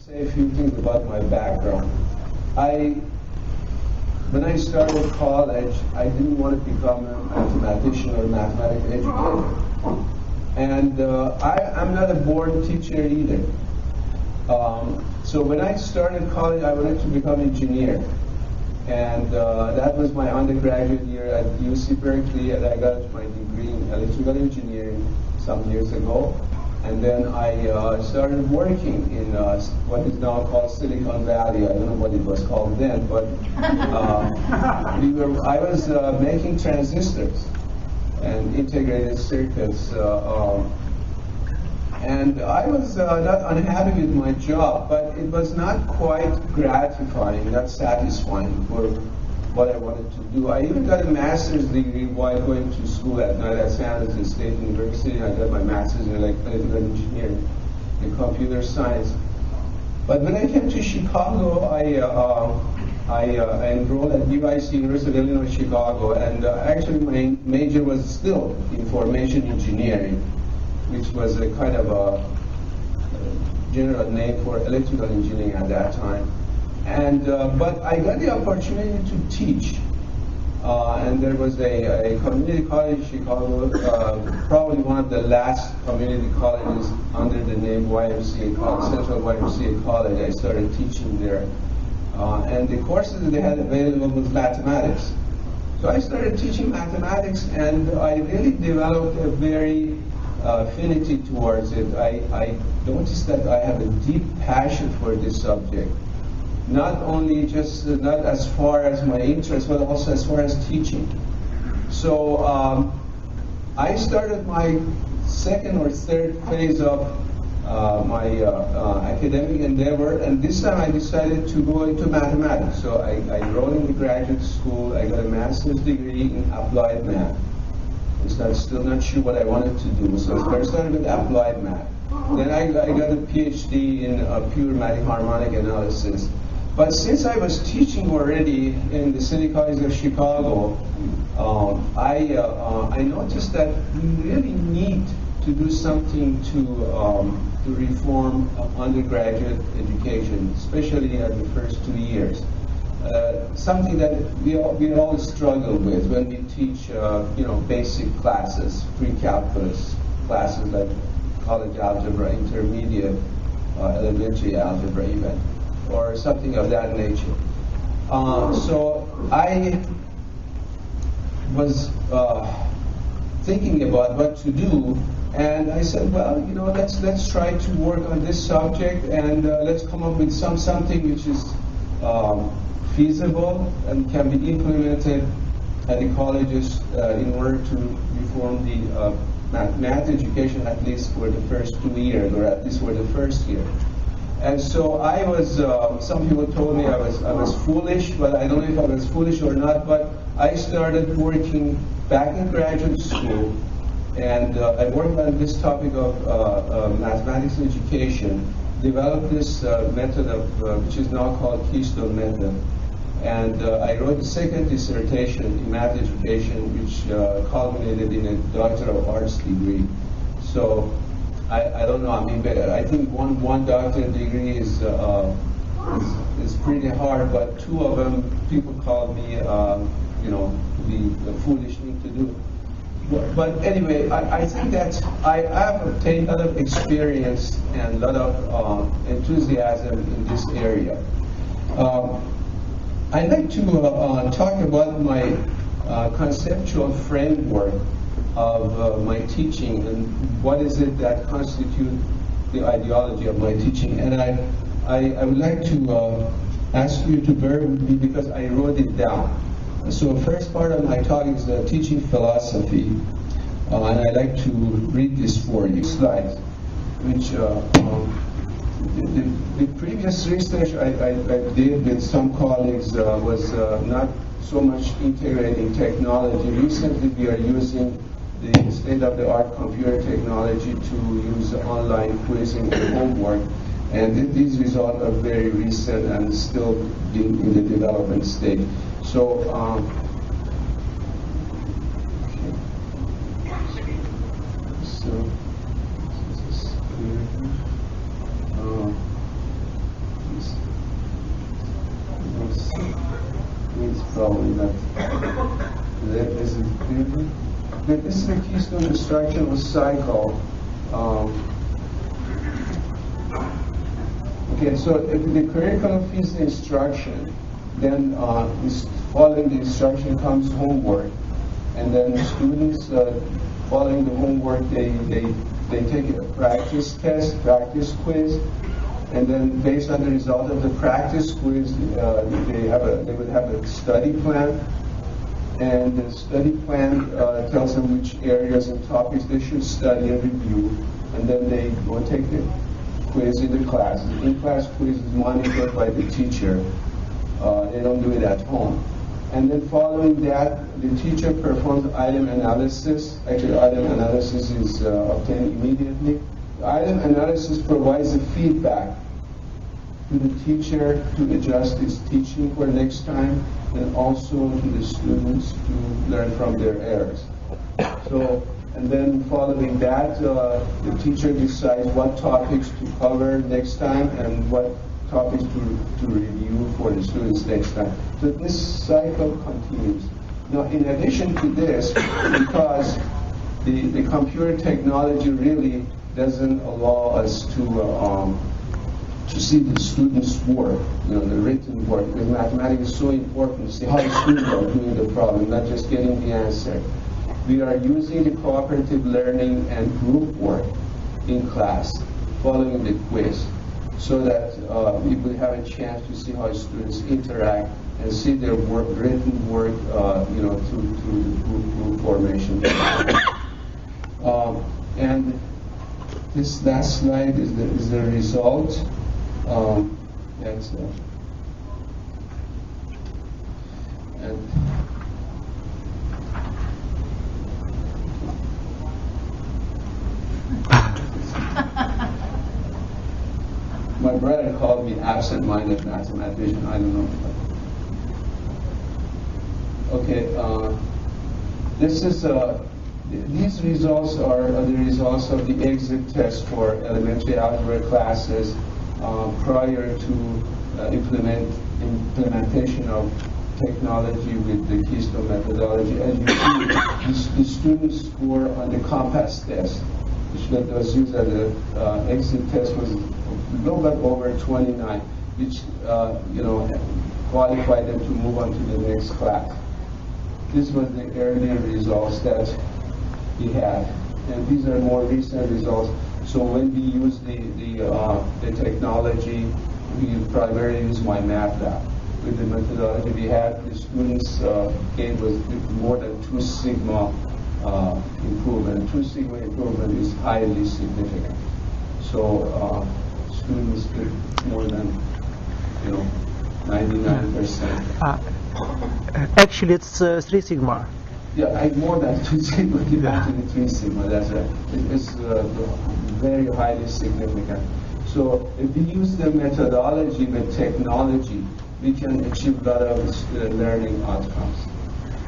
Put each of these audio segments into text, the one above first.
say a few things about my background. When I started college, I didn't want to become a mathematician or a mathematics educator. And I'm not a born teacher either. So when I started college, I wanted to become an engineer. And that was my undergraduate year at UC Berkeley, and I got my degree in electrical engineering some years ago. And then I started working in what is now called Silicon Valley. I don't know what it was called then, but I was making transistors and integrated circuits. And I was not unhappy with my job, but it was not quite gratifying, not satisfying for what I wanted to do. I even got a master's degree while going to school at night at San Jose State University. I got my master's in electrical engineering and computer science. But when I came to Chicago, I enrolled at UIC, University of Illinois, Chicago, and actually my major was still information engineering, which was a kind of a general name for electrical engineering at that time. And but I got the opportunity to teach, and there was a community college in Chicago, probably one of the last community colleges under the name YMCA College, Central YMCA College. I started teaching there, and the courses that they had available was mathematics. So I started teaching mathematics, and I really developed a very affinity towards it. I noticed that I have a deep passion for this subject. Not only just, not as far as my interest, but also as far as teaching. So I started my second or third phase of my academic endeavor, and this time I decided to go into mathematics. So I enrolled in the graduate school. I got a master's degree in applied math. I'm still not sure what I wanted to do, so I started with applied math. Then I got a PhD in pure mathematical harmonic analysis. But since I was teaching already in the City College of Chicago, I noticed that we really need to do something to reform undergraduate education, especially at the first 2 years. Something that we all struggle with when we teach, basic classes, pre-calculus classes like college algebra, intermediate, elementary algebra even, or something of that nature. So I was thinking about what to do, and I said, well, let's try to work on this subject, and let's come up with something which is feasible and can be implemented at the colleges in order to reform the math education, at least for the first 2 years, or at least for the first year. And so I was, some people told me I was foolish, but I don't know if I was foolish or not, but I started working back in graduate school, and I worked on this topic of mathematics education, developed this method of, which is now called Keystone Method. And I wrote a second dissertation in math education, which culminated in a Doctor of Arts degree. So I don't know. I mean, I think one doctorate degree is pretty hard, but two of them people call me, the foolish thing to do. But anyway, I think that I have obtained a lot of experience and a lot of enthusiasm in this area. I'd like to talk about my conceptual framework of my teaching and what is it that constitutes the ideology of my teaching. And I would like to ask you to bear with me because I wrote it down. So first part of my talk is the teaching philosophy, and I'd like to read this for you. Slides, which the previous research I did with some colleagues was not so much integrating technology. Recently, we are using the state-of-the-art computer technology to use online quizzing and homework, and these results are very recent and still in the development stage. So, Probably not. This is the keystone instructional cycle. Okay, so if the curriculum feeds the instruction, then following the instruction comes homework, and then the students following the homework they take a practice test, practice quiz, and then based on the result of the practice quiz, they would have a study plan, and the study plan tells them which areas and topics they should study and review, and then they go take the quiz in the class. The in-class quiz is monitored by the teacher. They don't do it at home. And then following that, the teacher performs item analysis. Actually, item analysis is obtained immediately. The item analysis provides the feedback to the teacher to adjust his teaching for next time, and also to the students to learn from their errors. So, and then following that, the teacher decides what topics to cover next time and what topics to review for the students next time. So this cycle continues. Now, in addition to this, because the computer technology really doesn't allow us to see the students' work, the written work, because mathematics is so important to see how the students are doing the problem, not just getting the answer. We are using the cooperative learning and group work in class, following the quiz, so that we will have a chance to see how students interact and see their work, written work, through group formation. And this last slide is the result. That's and my brother called me absent-minded mathematician. I don't know. Okay, these results are the results of the exit test for elementary algebra classes prior to implementation of technology with the Keystone methodology. As you see, the students score on the compass test, which was used as an exit test, was a little bit over 29, which qualified them to move on to the next class. This was the earlier results that we had, and these are more recent results. So when we use the technology, we primarily use my math lab. With the methodology we had, the students' gain was more than 2 sigma improvement. 2 sigma improvement is highly significant. So students did more than 99%. Actually, it's 3 sigma. Yeah, more than 2 sigma, eventually 3 sigma. That's right. It's very highly significant. So if we use the methodology with technology, we can achieve a lot of learning outcomes.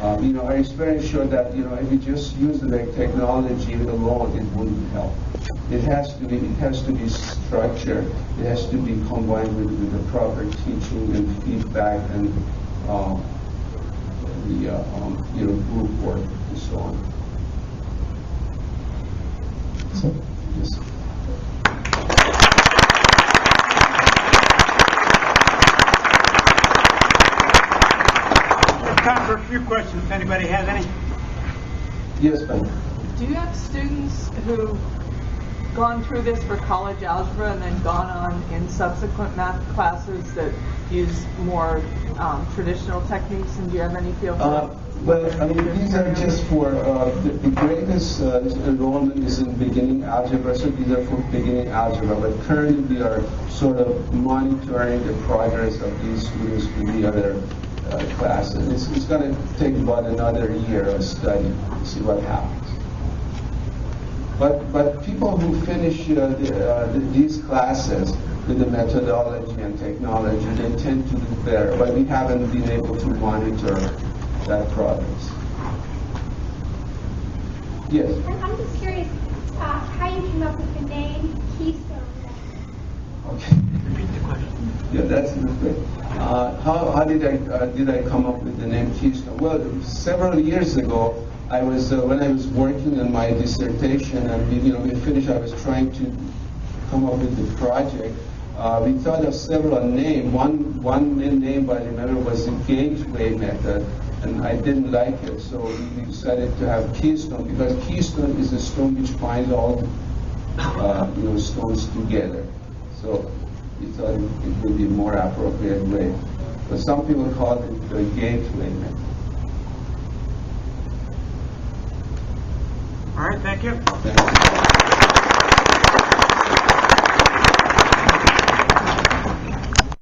Our experience showed that if we just use the technology alone, it wouldn't help. It has to be structured. It has to be combined with the proper teaching and feedback and group work and so on. So, yes. Time for a few questions, if anybody has any. Yes, Ben. Do you have students who've gone through this for college algebra and then gone on in subsequent math classes that use more traditional techniques, and do you have any feel for that? Well, these are just for the greatest enrollment is in beginning algebra, so these are for beginning algebra. But currently, we are sort of monitoring the progress of these students to the other classes. It's going to take about another year of study to see what happens. But people who finish these classes with the methodology and technology, they tend to do better. But we haven't been able to monitor that progress. Yes? I'm just curious how you came up with the name Keystone. Okay. Repeat the question. Yeah, that's a good thing. how did I come up with the name Keystone? Well, several years ago, I was when I was working on my dissertation, and we finished. I was trying to come up with the project. We thought of several names. One main name I remember was the gateway method, and I didn't like it, so we decided to have Keystone, because Keystone is a stone which binds all stones together. So we thought it would be a more appropriate way. But some people call it the gateway method. All right, thank you. Thank you.